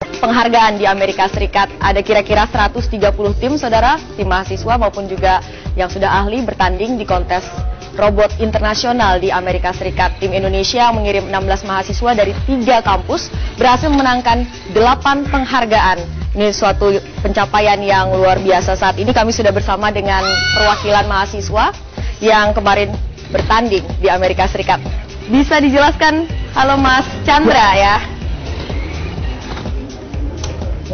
penghargaan di Amerika Serikat. Ada kira-kira 130 tim, saudara, tim mahasiswa maupun juga yang sudah ahli bertanding di kontes robot internasional di Amerika Serikat. Tim Indonesia mengirim 16 mahasiswa dari 3 kampus berhasil memenangkan 8 penghargaan. Ini suatu pencapaian yang luar biasa. Saat ini kami sudah bersama dengan perwakilan mahasiswa yang kemarin bertanding di Amerika Serikat. Bisa dijelaskan, halo Mas Chandra ya?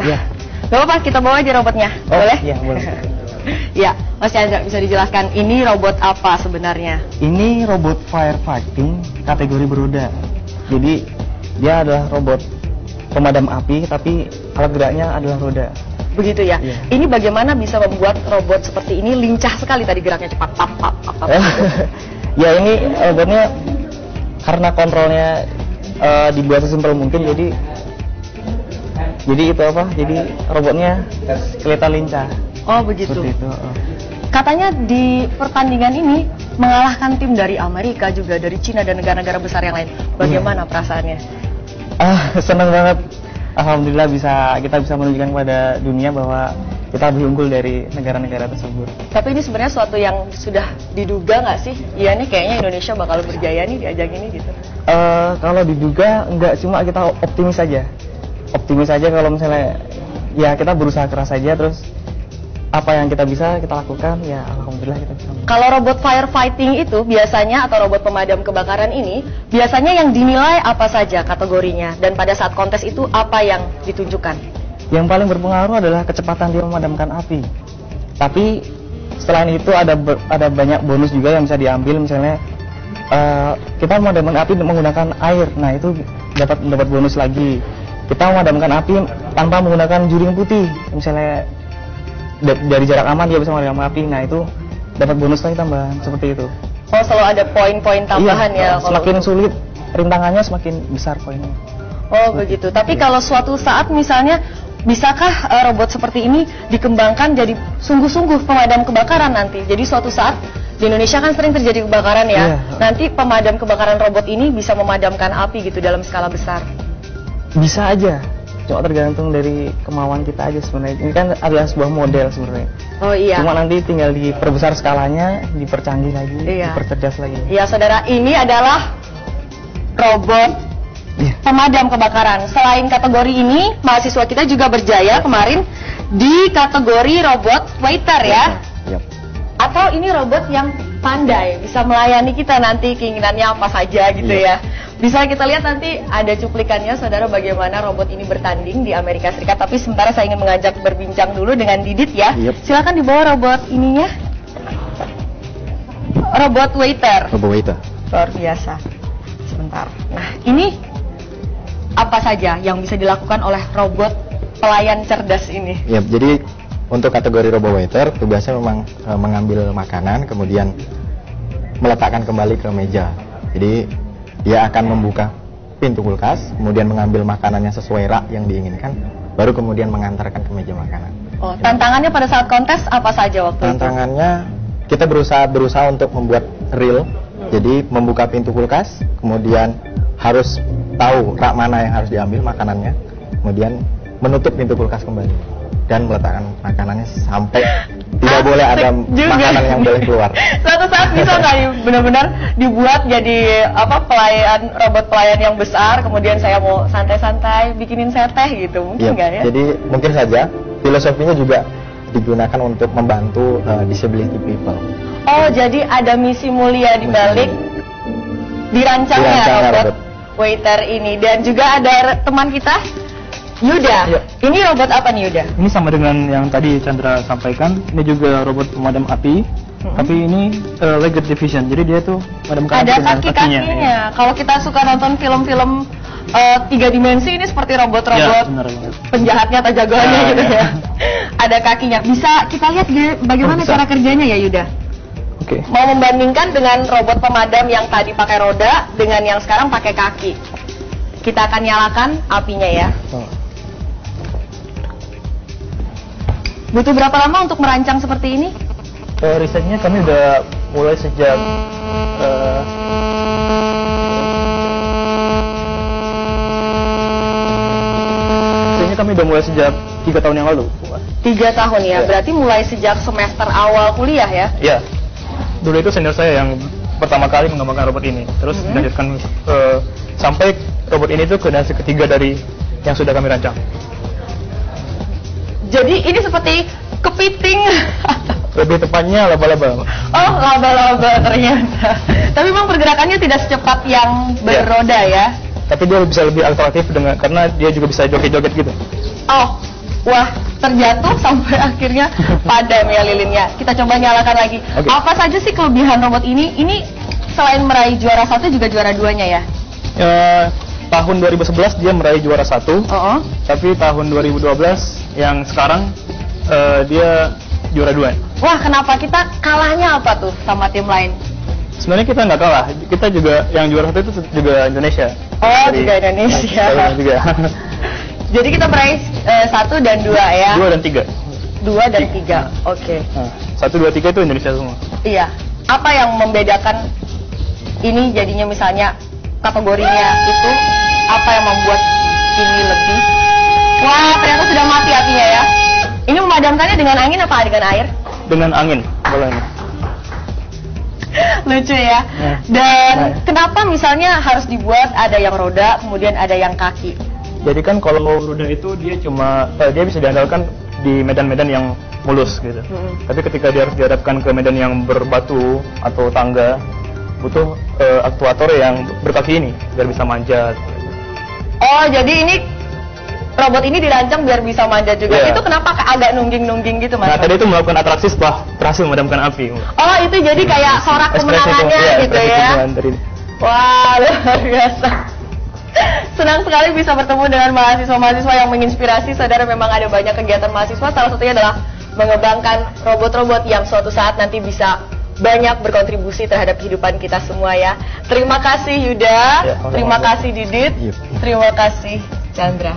Ya. Gak apa-apa, kita bawa aja robotnya, boleh? Iya, boleh. Ya, Mas Chandra bisa dijelaskan ini robot apa sebenarnya? Ini robot firefighting kategori beroda. Jadi dia adalah robot pemadam api, tapi alat geraknya adalah roda. Begitu ya? Iya. Ini bagaimana bisa membuat robot seperti ini lincah sekali tadi geraknya cepat, pap, pap, pap, pap. Ya ini robotnya karena kontrolnya dibuat sesimpel mungkin, jadi itu apa? Jadi robotnya kelihatan lincah. Oh begitu. Seperti itu. Katanya di pertandingan ini mengalahkan tim dari Amerika juga, dari Cina dan negara-negara besar yang lain. Bagaimana perasaannya? Senang banget. Alhamdulillah kita bisa menunjukkan kepada dunia bahwa kita lebih unggul dari negara-negara tersebut. Tapi ini sebenarnya suatu yang sudah diduga nggak sih? Iya nih kayaknya Indonesia bakal berjaya nih di ajang ini gitu. Kalau diduga enggak, cuma kita optimis saja. Optimis saja kalau misalnya ya kita berusaha keras saja, terus apa yang kita bisa kita lakukan, ya alhamdulillah kita bisa. Kalau robot firefighting itu biasanya, atau robot pemadam kebakaran ini, biasanya yang dinilai apa saja kategorinya, dan pada saat kontes itu apa yang ditunjukkan? Yang paling berpengaruh adalah kecepatan dia memadamkan api. Tapi selain itu ada banyak bonus juga yang bisa diambil, misalnya kita memadamkan api menggunakan air, nah itu dapat bonus lagi. Kita memadamkan api tanpa menggunakan juring putih, misalnya dari jarak aman dia bisa memadamkan api, nah itu dapat bonus lagi tambahan, seperti itu. Oh, selalu ada poin-poin tambahan ya? Semakin sulit rintangannya semakin besar poinnya. Oh begitu. Tapi kalau suatu saat misalnya, bisakah robot seperti ini dikembangkan jadi sungguh-sungguh pemadam kebakaran nanti? Jadi suatu saat di Indonesia kan sering terjadi kebakaran ya. Nanti pemadam kebakaran robot ini bisa memadamkan api gitu dalam skala besar. Bisa aja, cuma tergantung dari kemauan kita aja sebenarnya. Ini kan adalah sebuah model sebenarnya. Oh iya. Cuma nanti tinggal diperbesar skalanya, dipercanggih lagi, dipercerdas lagi. Iya saudara, ini adalah robot pemadam kebakaran. Selain kategori ini, mahasiswa kita juga berjaya kemarin di kategori robot waiter ya. Atau ini robot yang pandai, bisa melayani kita nanti keinginannya apa saja gitu ya. Bisa kita lihat nanti ada cuplikannya saudara bagaimana robot ini bertanding di Amerika Serikat. Tapi sementara saya ingin mengajak berbincang dulu dengan Didit ya. Silakan dibawa robot ininya. Robot waiter. Robot waiter. Luar biasa. Sebentar. Nah ini apa saja yang bisa dilakukan oleh robot pelayan cerdas ini? Ya, jadi untuk kategori robot waiter tugasnya memang mengambil makanan kemudian meletakkan kembali ke meja. Jadi dia akan membuka pintu kulkas, kemudian mengambil makanannya sesuai rak yang diinginkan, baru kemudian mengantarkan ke meja makanan. Oh, tantangannya pada saat kontes apa saja waktu Tantangannya kita berusaha untuk membuat reel. Jadi membuka pintu kulkas, kemudian harus tahu rak mana yang harus diambil makanannya, kemudian menutup pintu kulkas kembali dan meletakkan makanannya sampai tidak boleh ada makanan yang boleh keluar. Suatu saat bisa nggak benar-benar dibuat jadi robot pelayan yang besar, kemudian saya mau santai-santai bikinin saya teh gitu, mungkin nggak ya? Jadi mungkin saja filosofinya juga digunakan untuk membantu disability people. Oh, jadi ada misi mulia di balik dirancangnya robot waiter ini. Dan juga ada teman kita Yuda. Ini robot apa nih Yuda? Ini sama dengan yang tadi Chandra sampaikan. Ini juga robot pemadam api. Tapi ini legged division. Jadi dia tuh memadamkan api dengan kaki-kakinya. Kalau kita suka nonton film-film 3 dimensi, ini seperti robot-robot penjahatnya atau jagoannya gitu ya. Ada kakinya. Bisa kita lihat bagaimana cara kerjanya ya Yuda? Oke. Mau membandingkan dengan robot pemadam yang tadi pakai roda dengan yang sekarang pakai kaki. Kita akan nyalakan apinya ya. Butuh berapa lama untuk merancang seperti ini? Risetnya kami udah mulai sejak ini kami udah mulai sejak 3 tahun yang lalu. 3 tahun ya, berarti mulai sejak semester awal kuliah ya? Iya. Dulu itu senior saya yang pertama kali mengembangkan robot ini. Terus dilanjutkan sampai robot ini tuh ke generasi ketiga dari yang sudah kami rancang. Jadi ini seperti kepiting. Lebih tepatnya laba-laba. Oh, laba-laba ternyata. Tapi memang pergerakannya tidak secepat yang beroda ya? Tapi dia bisa lebih alternatif karena dia juga bisa joget-joget gitu. Oh, wah, terjatuh sampai akhirnya padam ya lilinnya. Kita coba nyalakan lagi. Apa saja sih kelebihan robot ini? Ini selain meraih juara 1 juga juara 2-nya ya? Tahun 2011 dia meraih juara 1. Tapi tahun 2012 yang sekarang dia juara 2. Wah, kenapa kita kalahnya apa tuh sama tim lain? Sebenarnya kita nggak kalah, kita juga yang juara 1 itu juga Indonesia. Oh, juga Indonesia. Juga. Jadi kita meraih 1 dan 2 ya? 2 dan 3. 2 dan 3, oke. 1, 2, 3 itu Indonesia semua. Iya. Apa yang membedakan ini jadinya misalnya kategorinya itu, apa yang membuat ini lebih? Wah, ternyata sudah mati apinya ya. Ini memadamkannya dengan angin apa dengan air? Dengan angin, bolanya. Lucu ya. Dan kenapa misalnya harus dibuat ada yang roda, kemudian ada yang kaki? Jadi kan kalau roda itu dia dia bisa diandalkan di medan-medan yang mulus gitu. Tapi ketika dia harus dihadapkan ke medan yang berbatu atau tangga, butuh aktuator yang berkaki ini biar bisa manjat. Oh, jadi ini robot ini dirancang biar bisa manjat juga. Itu kenapa agak nungging-nungging gitu, Mas? Nah, tadi itu melakukan atraksi setelah berhasil memadamkan api. Oh, itu jadi kayak sorak kemenangannya gitu ya. Wah, luar biasa. Senang sekali bisa bertemu dengan mahasiswa-mahasiswa yang menginspirasi. Saudara, memang ada banyak kegiatan mahasiswa, salah satunya adalah mengembangkan robot-robot yang suatu saat nanti bisa banyak berkontribusi terhadap kehidupan kita semua ya. Terima kasih Yuda, terima kasih Didit, terima kasih Chandra.